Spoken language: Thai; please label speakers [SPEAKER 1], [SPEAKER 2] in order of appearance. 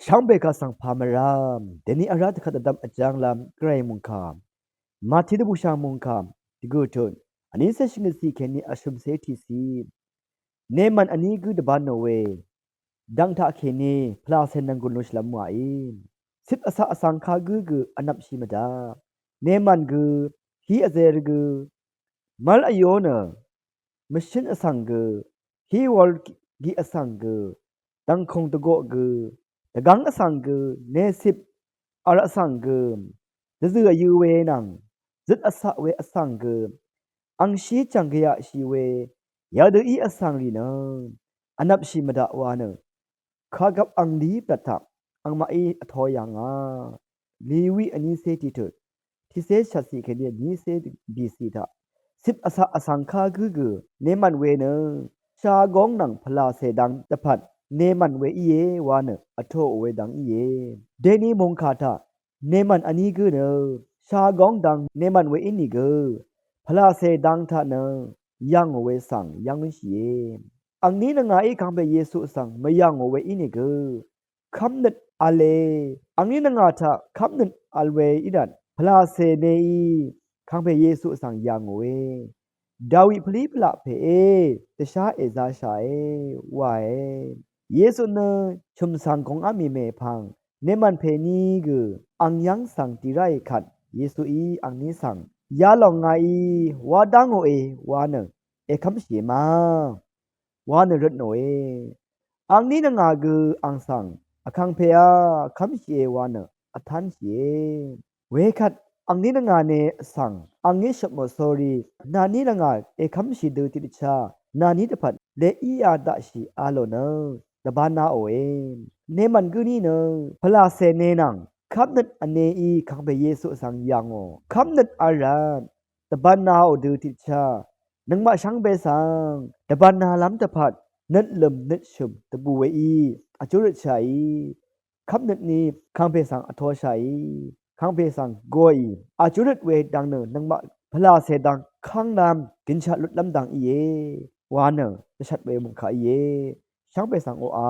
[SPEAKER 1] ช่างเบกาสังพามารามเดนี่อาราตขัดดำอจางลามไกรมุงคามมาทิดบุชามุงคามดิกูตุนอันนี้เซชิงสีแค่นี้อาชุมเซทีซีเนมันอันนี้กูดบานโนเวดังท่าแค่นี้พลาเซนังกุลุชลามวาอินสิบอาสาสังคากูอันนับชิมดาเนมันกูฮีอาเซรกูมัลอโยนะมชินอสังกูฮีวอลกีอสังกูดังคงตะโกกูตะกังอสังกูเนสิบอาระสังกูจะเสือยูเวนังจิตอสะเวอสังกูอังชีจังกยะชีเวยาเดอีอสังลีนะอันนับชิมดาวานะข้ากับอังดีประทักอังมาอีอทอยังลีวีอันนี้เซติตุที่เซชัดสีแค่นี้นี้เซบีซีดาสิบอาสาอสังคากูเนมันเวเนชากองนังพลาเสดังตะพัดเนมันเวอีเยวานะอโทเวดังอีเยเดนีมงคาทาเนมันอันนี้กูเนชากองดังเนมันเวอินี่กูพลาเสดังทานะยังเวสังยังชีเยอันนี้นางไอ้คำเปเยซูสังไม่ยังเวอินี่กูคำนึดอาเลอันนี้นางาทาคำนึดอาเวอิดันพลาเสเนอีคำเปเยซูสังยังเวดาวิพลีพละเพเอตชาเอซาชาเอวาเอเยซูเนชุมสังของอามีเมพังเนมันเพนีกูอังยังสังติไรขัดเยซูอีอังนี้สังยาลองไงวาดังโอเอวาเนเอคัมชีมาวาเนรดโนเออังนี้นางากูอังสังอคังเพยคัมชีเอวาเนอทันชีเอเวขัดอังนี้นางาเนสังอังนี้ชมโซรีนานี้นางาเอคัมชีดูติดชานานี้ตะพัดเลอีอาดาชีอาโลเนตะบานาโอเอเนมันกูนี่เนพลาเซเนนังคำนั้นอันเนอีคังเปเยซูสังยังโอคำนั้นอารันตะบานาโอดูติดชานังมาชังเบสังตะบานาล้ำตะพัดนัดลมนัดชุมตะบูเวอีอาจุรชัยคำนั้นนี้คังเปสังอโทชัยคังเปสังโกยอาจุรเวดังเนนังมาพลาเซดังคังนามกินชาลุดลำดังอีเยวาเนจะชัดเวมุงขาอีเยชังเปสังโออา